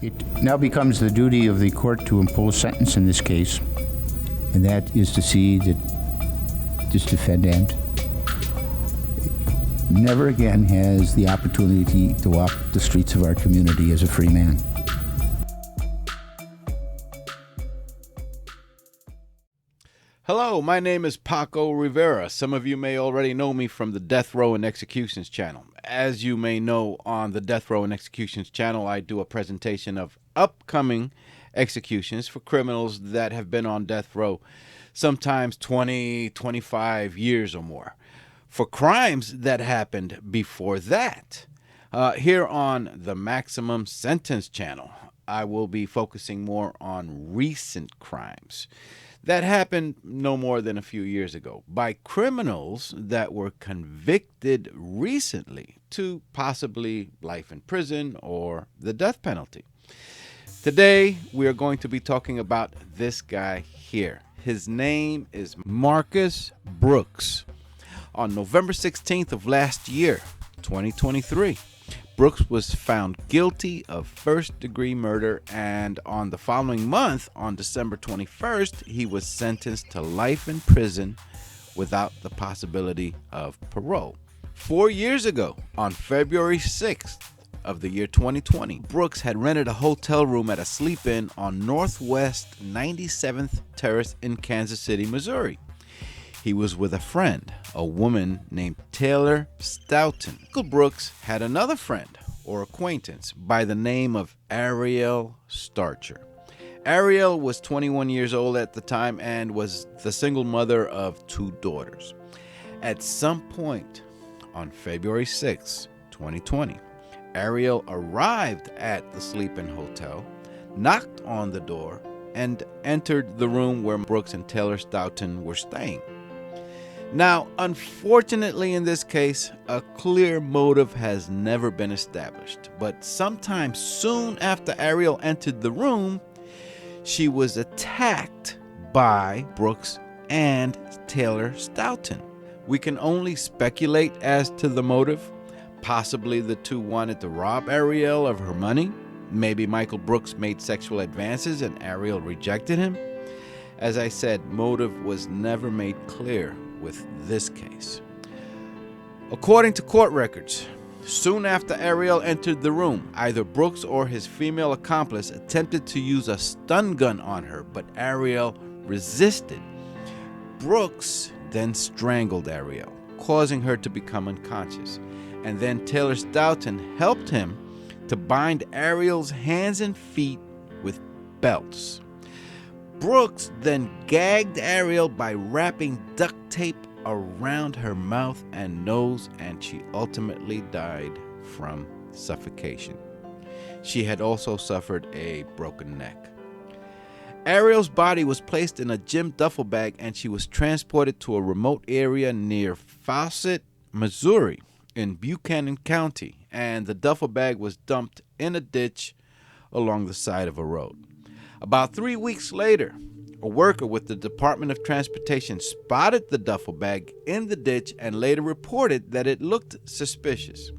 It now becomes the duty of the court to impose sentence in this case, and that is to see that this defendant never again has the opportunity to walk the streets of our community as a free man. Hello, my name is Paco Rivera. Some of you may already know me from the Death Row and Executions channel. As you may know, on the Death Row and Executions channel, I do a presentation of upcoming executions for criminals that have been on death row, sometimes 20, 25 years or more, for crimes that happened before that. Here on the Maximum Sentence channel, I will be focusing more on recent crimes that happened no more than a few years ago by criminals that were convicted recently to possibly life in prison or the death penalty. Today, we are going to be talking about this guy here. His name is Marcus Brooks. On November 16th of last year, 2023, Brooks was found guilty of first-degree murder, and on the following month, on December 21st, he was sentenced to life in prison without the possibility of parole. 4 years ago, on February 6th of the year 2020, Brooks had rented a hotel room at a sleep-in on Northwest 97th Terrace in Kansas City, Missouri. He was with a friend, a woman named Taylor Stoughton. Uncle Brooks had another friend or acquaintance by the name of Ariel Starcher. Ariel was 21 years old at the time and was the single mother of 2 daughters. At some point on February 6, 2020, Ariel arrived at the sleep-in hotel, knocked on the door, and entered the room where Brooks and Taylor Stoughton were staying. Now, unfortunately in this case, a clear motive has never been established, but sometime soon after Ariel entered the room, she was attacked by Brooks and Taylor Stoughton. We can only speculate as to the motive. Possibly the two wanted to rob Ariel of her money. Maybe Michael Brooks made sexual advances and Ariel rejected him. As I said, motive was never made clear with this case. According to court records, soon after Ariel entered the room, either Brooks or his female accomplice attempted to use a stun gun on her, but Ariel resisted. Brooks then strangled Ariel, causing her to become unconscious, and then Taylor Stoughton helped him to bind Ariel's hands and feet with belts. Brooks then gagged Ariel by wrapping duct tape around her mouth and nose, and she ultimately died from suffocation. She had also suffered a broken neck. Ariel's body was placed in a gym duffel bag, and she was transported to a remote area near Faucett, Missouri, in Buchanan County, and the duffel bag was dumped in a ditch along the side of a road. About 3 weeks later, a worker with the Department of Transportation spotted the duffel bag in the ditch and later reported that it looked suspicious.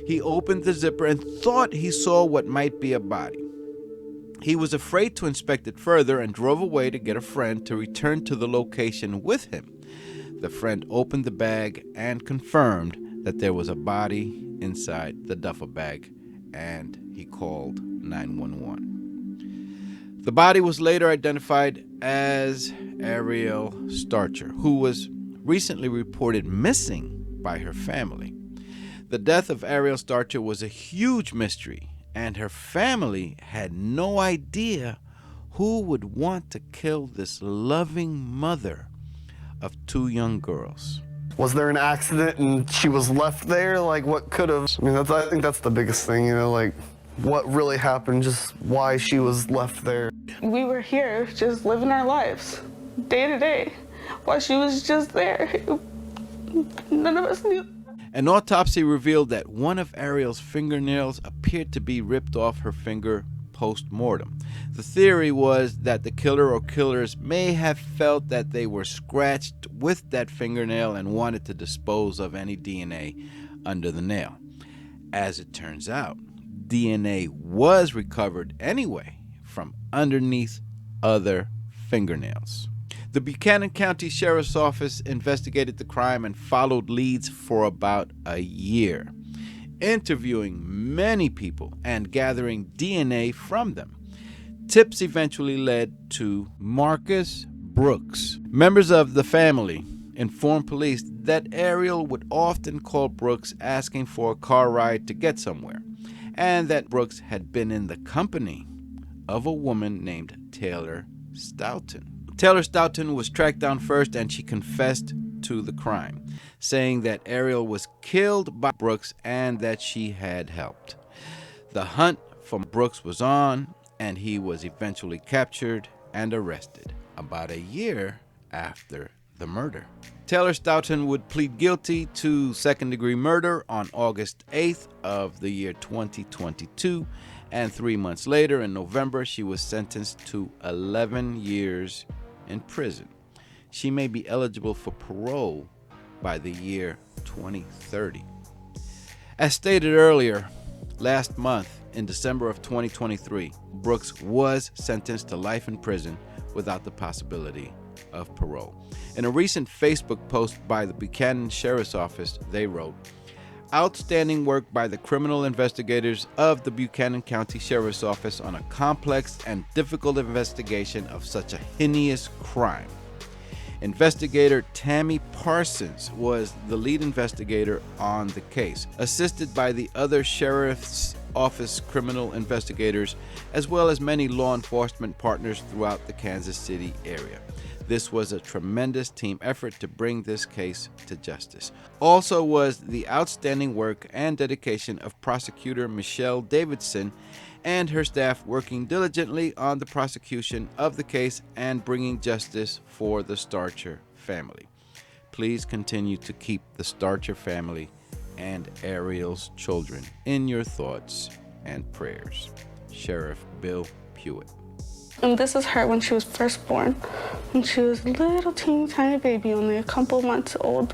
He opened the zipper and thought he saw what might be a body. He was afraid to inspect it further and drove away to get a friend to return to the location with him. The friend opened the bag and confirmed that there was a body inside the duffel bag, and he called 911. The body was later identified as Ariel Starcher, who was recently reported missing by her family. The death of Ariel Starcher was a huge mystery, and her family had no idea who would want to kill this loving mother of 2 young girls. Was there an accident and she was left there? Like, what could have? I think that's the biggest thing, like, what really happened, just why she was left there. We were here just living our lives day to day while she was just there. None of us knew. An autopsy revealed that one of Ariel's fingernails appeared to be ripped off her finger post-mortem. The theory was that the killer or killers may have felt that they were scratched with that fingernail and wanted to dispose of any DNA under the nail. As it turns out, DNA was recovered anyway from underneath other fingernails. The Buchanan County Sheriff's Office investigated the crime and followed leads for about a year, interviewing many people and gathering DNA from them. Tips eventually led to Marcus Brooks. Members of the family informed police that Ariel would often call Brooks asking for a car ride to get somewhere, and that Brooks had been in the company of a woman named Taylor Stoughton. Taylor Stoughton was tracked down first, and she confessed to the crime, saying that Ariel was killed by Brooks and that she had helped. The hunt for Brooks was on, and he was eventually captured and arrested about a year after the murder. Taylor Stoughton would plead guilty to second-degree murder on August 8th of the year 2022, and 3 months later, in November, she was sentenced to 11 years in prison. She may be eligible for parole by the year 2030. As stated earlier, last month, in December of 2023, Brooks was sentenced to life in prison without the possibility of parole. In a recent Facebook post by the Buchanan Sheriff's Office, they wrote, "Outstanding work by the criminal investigators of the Buchanan County Sheriff's Office on a complex and difficult investigation of such a heinous crime. Investigator Tammy Parsons was the lead investigator on the case, assisted by the other Sheriff's Office criminal investigators, as well as many law enforcement partners throughout the Kansas City area. This was a tremendous team effort to bring this case to justice. Also was the outstanding work and dedication of prosecutor Michelle Davidson and her staff working diligently on the prosecution of the case and bringing justice for the Starcher family. Please continue to keep the Starcher family and Ariel's children in your thoughts and prayers. Sheriff Bill Pewitt." And this is her when she was first born, when she was a little teeny tiny baby, only a couple months old.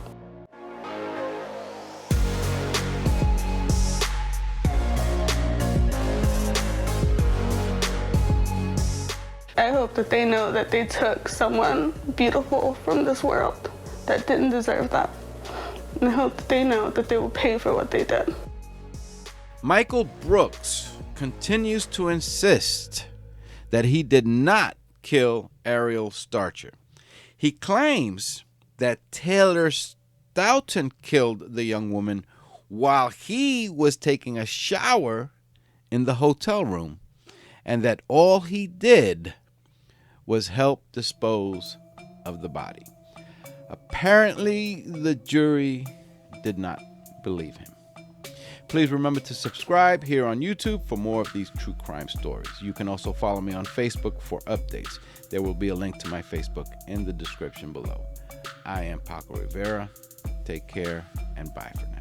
I hope that they know that they took someone beautiful from this world that didn't deserve that. And I hope that they know that they will pay for what they did. Michael Brooks continues to insist that he did not kill Ariel Starcher. He claims that Taylor Stoughton killed the young woman while he was taking a shower in the hotel room, and that all he did was help dispose of the body. Apparently, the jury did not believe him. Please remember to subscribe here on YouTube for more of these true crime stories. You can also follow me on Facebook for updates. There will be a link to my Facebook in the description below. I am Paco Rivera. Take care and bye for now.